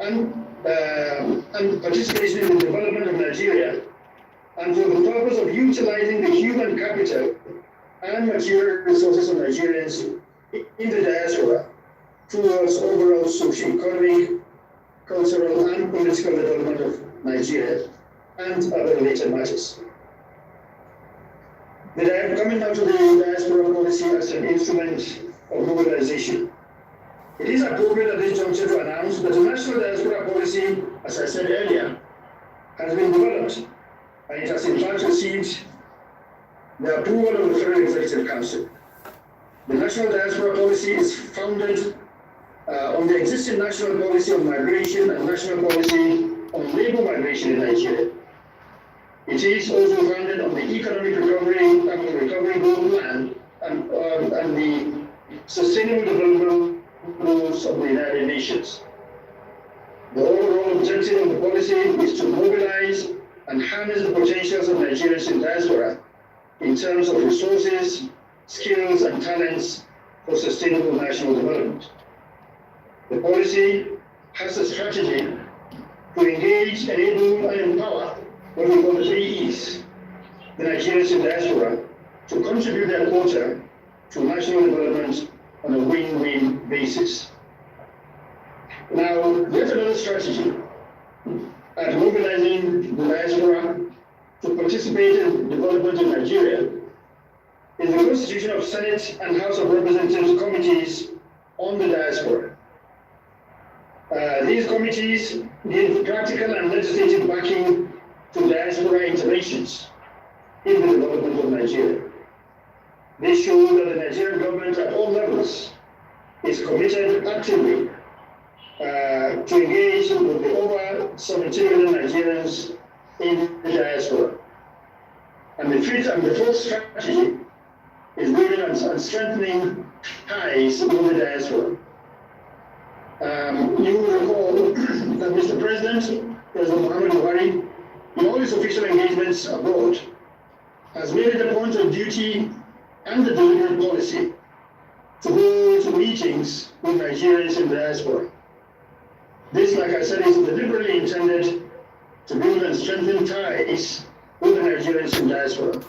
and participation in the development of Nigeria, and for the purpose of utilizing the human capital and material resources of Nigerians in the diaspora towards overall socio-economic, cultural, and political development of Nigeria and other related matters. Coming now to the diaspora policy as an instrument of mobilization. It is appropriate at this juncture to announce that the national diaspora policy, as I said earlier, has been developed, and it has in fact received the approval of the Federal Executive Council. The national diaspora policy is founded on the existing national policy on migration and national policy on labor migration in Nigeria. It is also founded on the economic recovery goal plan and the sustainable development goals of the United Nations. The overall objective of the policy is to mobilize and harness the potentials of Nigerians in diaspora in terms of resources, skills, and talents for sustainable national development. The policy has a strategy to engage, enable, and empower what we call the 3 E's, the Nigerians in diaspora, to contribute their quota to national development on a win-win basis. Now, there's another strategy at mobilizing the diaspora to participate in development in Nigeria is the constitution of Senate and House of Representatives committees on the diaspora. These committees give practical and legislative backing to diaspora interventions in the development of Nigeria. They show that the Nigerian government at all levels is committed actively to engage with the over 70 million Nigerians in the diaspora. And the fourth strategy is building and strengthening ties with the diaspora. You will recall that Mr. President Muhammad Buhari, in all his official engagements abroad, has made it a point of duty and the deliberate policy to hold meetings with Nigerians in the diaspora. This, like I said, is deliberately intended to build and strengthen ties with the Nigerians in diaspora.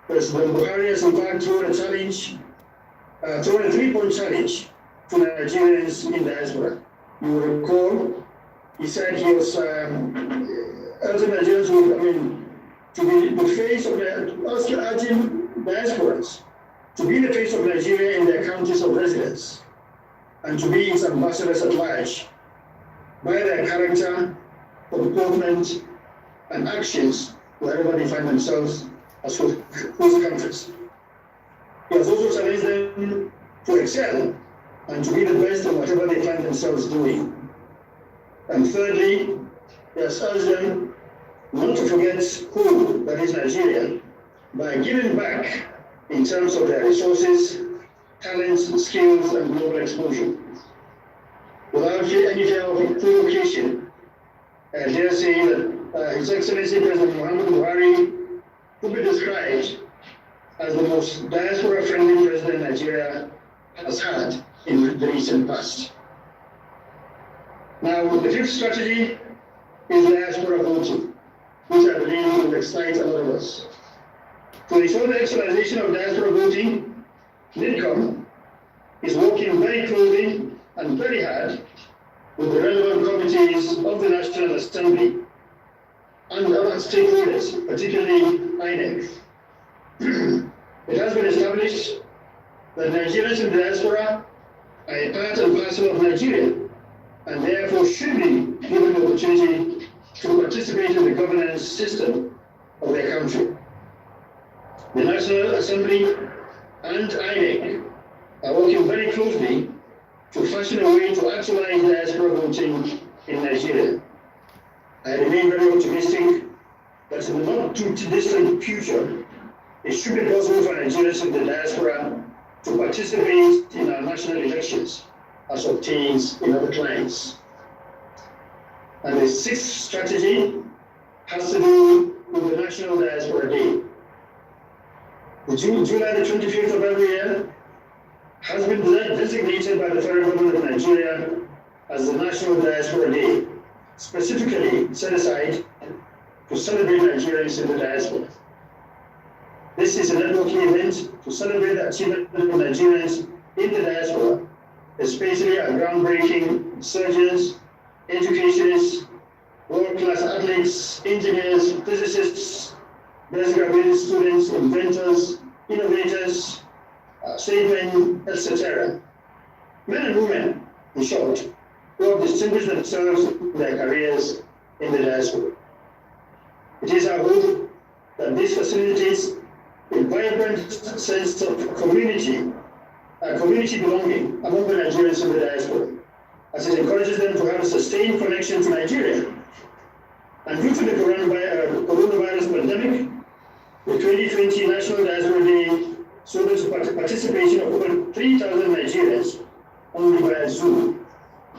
President Buhari has in fact thrown a 3-point challenge to Nigerians in diaspora. You will recall, he said he was urging Nigerians to be the face of urging diasporans to be the face of Nigeria in their countries of residence and to be its ambassadors at large by their character, comportment, and actions wherever they find themselves as host countries. He has also challenged them to excel and to be the best in whatever they find themselves doing. And thirdly, he has urged them not to forget home, that is Nigeria, by giving back in terms of their resources, talents, skills, and global exposure. Without any fear of equivocation, I dare say that His Excellency President Muhammad Buhari could be described as the most diaspora-friendly president Nigeria has had in the recent past. Now, the fifth strategy is diaspora voting, which I believe will excite a lot of us. To ensure the actualization of diaspora voting, NIDCOM is working very closely and very hard with the relevant committees of the National Assembly and other stakeholders, particularly INEC. It has been established that Nigerians in diaspora are a part and parcel of Nigeria and therefore should be given the opportunity to participate in the governance system of their country. The National Assembly and INEC are working very closely to fashion a way to actualize diaspora voting in Nigeria. I remain very optimistic that in the not too distant future, it should be possible for Nigerians in the diaspora to participate in our national elections as obtained in other climes. And the sixth strategy has to do with the National Diaspora Day. July the 25th of every year has been designated by the federal government of Nigeria as the National Diaspora Day, specifically set aside to celebrate Nigerians in the diaspora. This is a networking event to celebrate the achievement of Nigerians in the diaspora, especially our groundbreaking surgeons, educationists, world-class athletes, engineers, physicists, best graduate students, inventors, innovators, statesmen, etc. Men and women, in short, who have distinguished themselves in their careers in the diaspora. It is our hope that this facilitates a vibrant sense of community belonging among the Nigerians in the diaspora, as it encourages them to have a sustained connection to Nigeria. And due to the coronavirus pandemic, the 2020 National Diaspora Day saw the participation of over 3,000 Nigerians only via Zoom,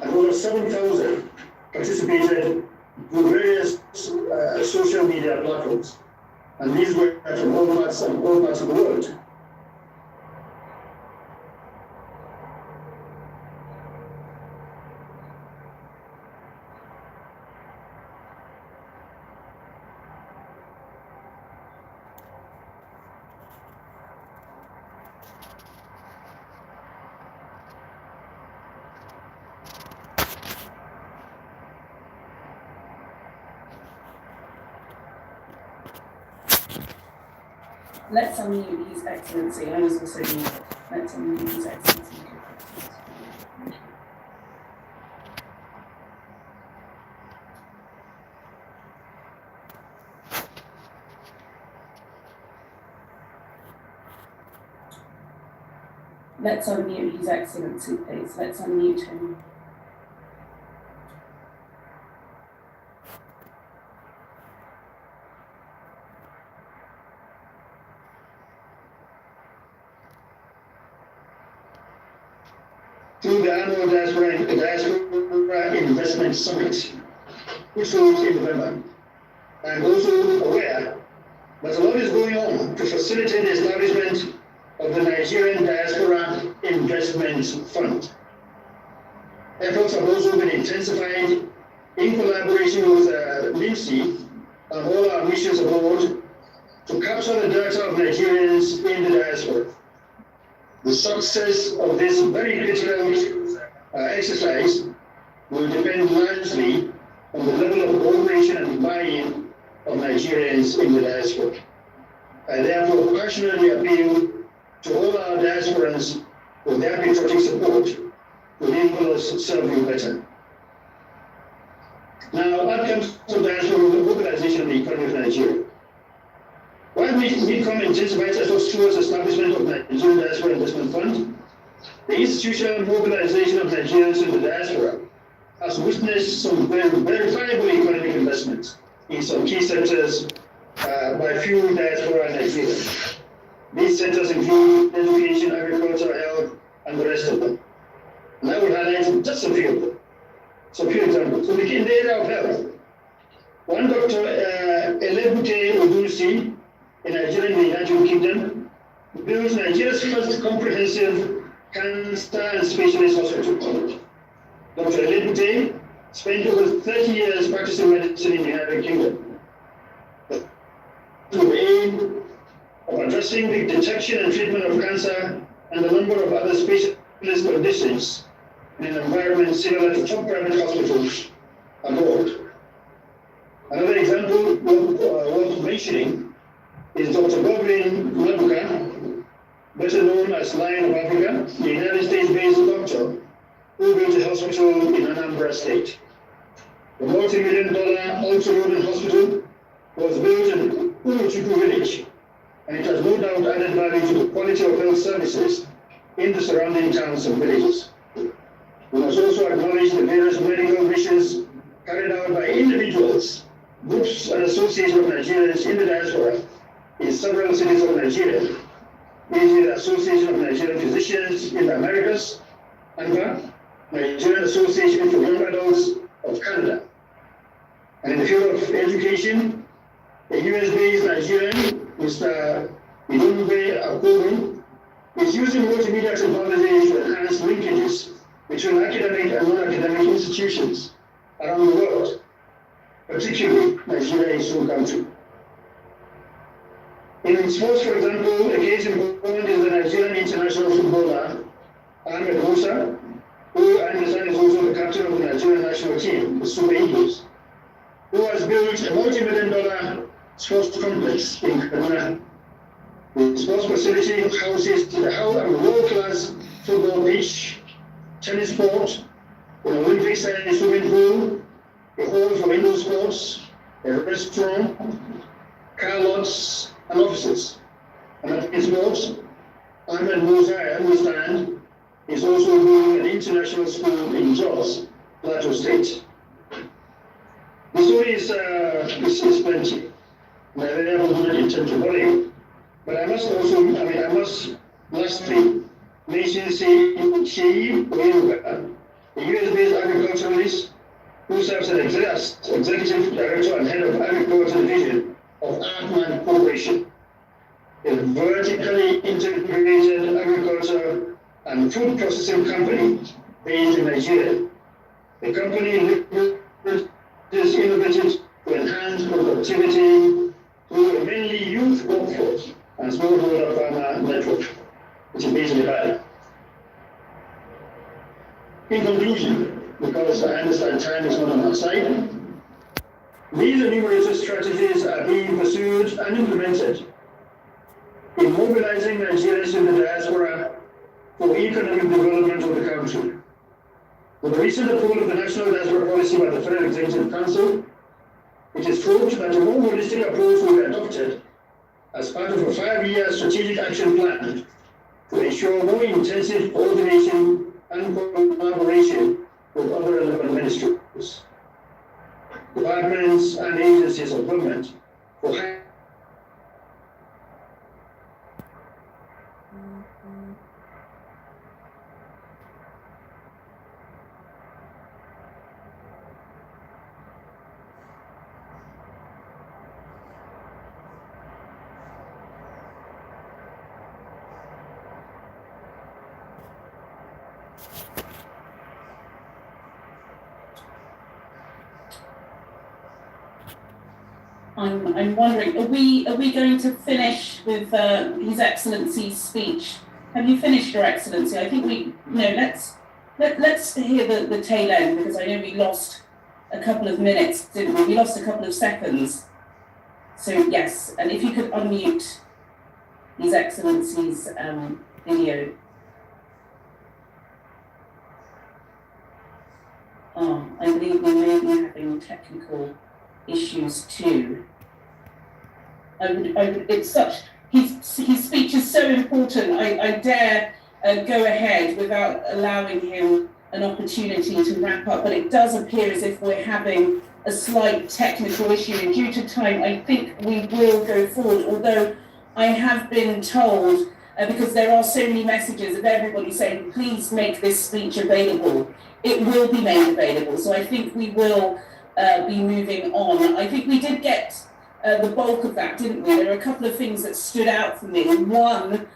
and over 7,000 participated through various social media platforms. And these were from all parts of the world. Let's unmute His Excellency. I was also muted. Let's unmute His Excellency. Let's unmute His Excellency, please. Let's unmute him. Through the annual Diaspora Investment Summit, which holds in November. I am also aware that a lot is going on to facilitate the establishment of the Nigerian Diaspora Investment Fund. Efforts have also been intensified in collaboration with NIMSI and all our missions abroad to capture the data of Nigerians in the diaspora. The success of this very critical exercise will depend largely on the level of cooperation and buy-in of Nigerians in the diaspora. I therefore passionately appeal to all our diasporans with their patriotic support to enable us to serve you better. Now, outcomes of diaspora mobilization of the economy of Nigeria. While NICOM intensifies efforts towards establishment of Nigerian Diaspora Investment Fund, the institutional mobilization of Nigerians in the diaspora has witnessed some verifiable economic investments in some key sectors by few diaspora Nigerians. These sectors include education, agriculture, health, and the rest of them. And I will highlight just a few of them. Some few examples. So in the area of health, one Dr. Elebute Odusi, in Nigeria and the United Kingdom, built Nigeria's first comprehensive cancer and specialist hospital. Dr. Elebute spent over 30 years practicing medicine in the United Kingdom. With the aim of addressing the detection and treatment of cancer and a number of other specialist conditions in an environment similar to top private hospitals abroad. Another example worth mentioning is Dr. Godwin Maduka, better known as Lion of Africa, the United States-based doctor who built a hospital in Anambra State. The multi-million-dollar ultra-modern hospital was built in Uruchuku village, and it has no doubt added value to the quality of health services in the surrounding towns and villages. We must also acknowledge the various medical missions carried out by individuals, groups, and associations of Nigerians in the diaspora in several cities of Nigeria, e.g. the Association of Nigerian Physicians in the Americas, ANPA, Nigerian Association for Young Adults of Canada. And in the field of education, a US-based Nigerian, Mr. Idunbe Akoru, is using multimedia technology to enhance linkages between academic and non-academic institutions around the world, particularly Nigeria, its own country. In sports, for example, a case in point is the Nigerian international footballer, Ahmed Musa, who I understand is also the captain of the Nigerian national team, the Super Eagles, who has built a multi-million-dollar sports complex in Kaduna. The sports facility houses a world-class football pitch, tennis court, an Olympic-style swimming pool, a hall for indoor sports, a restaurant, car lots, and offices. And in sports, Ahmed Musa, I understand, is also doing an international school in Jos, Plateau State. The story is plenty. My very not intend to worry. But I must lastly mention Sheyi Oyuga, a US-based agriculturalist who serves as executive director and head of agriculture division of Artman Corporation, a vertically integrated agriculture and food processing company based in Nigeria. The company is innovative to enhance productivity through a mainly youth workforce and smallholder farmer network, which is based in Ibadan. In conclusion, because I understand time is not on our side, these enumerated strategies are being pursued and implemented in mobilizing Nigerians in the diaspora for economic development of the country. With the recent approval of the National Diaspora Policy by the Federal Executive Council, it is proved that a more holistic approach will be adopted as part of a 5-year strategic action plan to ensure more intensive coordination and collaboration with other relevant ministries, departments, and agencies of government for I'm wondering, are we going to finish with His Excellency's speech? Have you finished, Your Excellency? I think let's hear the tail end, because I know we lost a couple of minutes, didn't we? We lost a couple of seconds. So yes, and if you could unmute His Excellency's video. I believe we may be having technical issues too. It's such, his speech is so important. I dare go ahead without allowing him an opportunity to wrap up, but it does appear as if we're having a slight technical issue, and due to time, I think we will go forward, although I have been told, because there are so many messages of everybody saying, please make this speech available. It will be made available, so I think we will be moving on. I think we did get the bulk of that, didn't we? There are a couple of things that stood out for me. One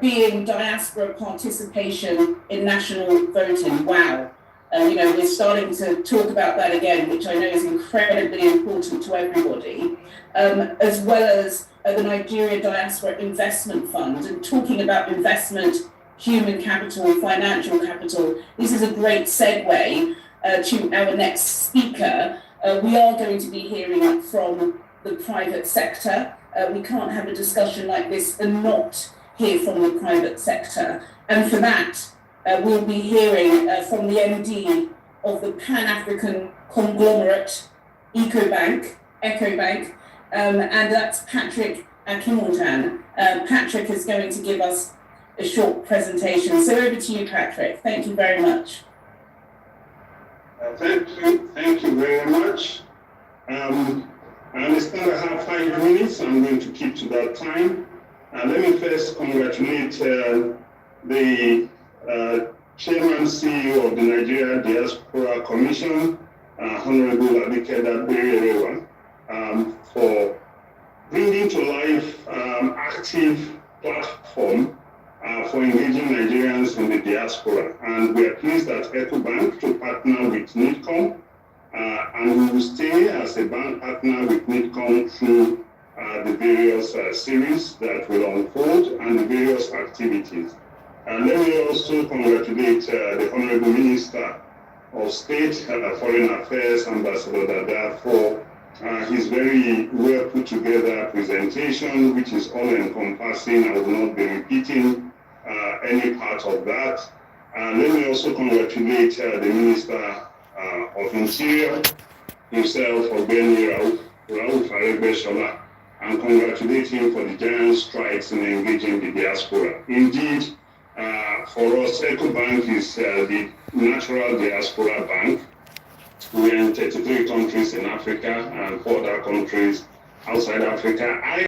being diaspora participation in national voting. Wow. We're starting to talk about that again, which I know is incredibly important to everybody, as well as the Nigeria Diaspora Investment Fund, and talking about investment, human capital, financial capital. This is a great segue to our next speaker. We are going to be hearing from the private sector. We can't have a discussion like this and not hear from the private sector. And for that, we'll be hearing from the MD of the Pan-African conglomerate EcoBank, and that's Patrick Akimortan. Patrick is going to give us a short presentation. So over to you, Patrick. Thank you very much. Thank you very much. I understand I have 5 minutes. I'm going to keep to that time. Let me first congratulate the Chairman CEO of the Nigeria Diaspora Commission, Honorable Abikeda Berirewa, for bringing to life active platform for engaging Nigerians in the diaspora. And we are pleased at EcoBank to partner with NIDCOM, and we will stay as a bank partner with NIDCOM through the various series that will unfold and the various activities. And let me also congratulate the Honorable Minister of State, Foreign Affairs, Ambassador Dada, for his very well put together presentation, which is all encompassing. I will not be repeating any part of that. Let me also congratulate the Minister of Interior himself, Ogbeni Rauf Aregbesola, and congratulate him for the giant strides in engaging the diaspora. Indeed, for us, EcoBank is the natural diaspora bank. We are in 33 countries in Africa and 4 other countries outside Africa.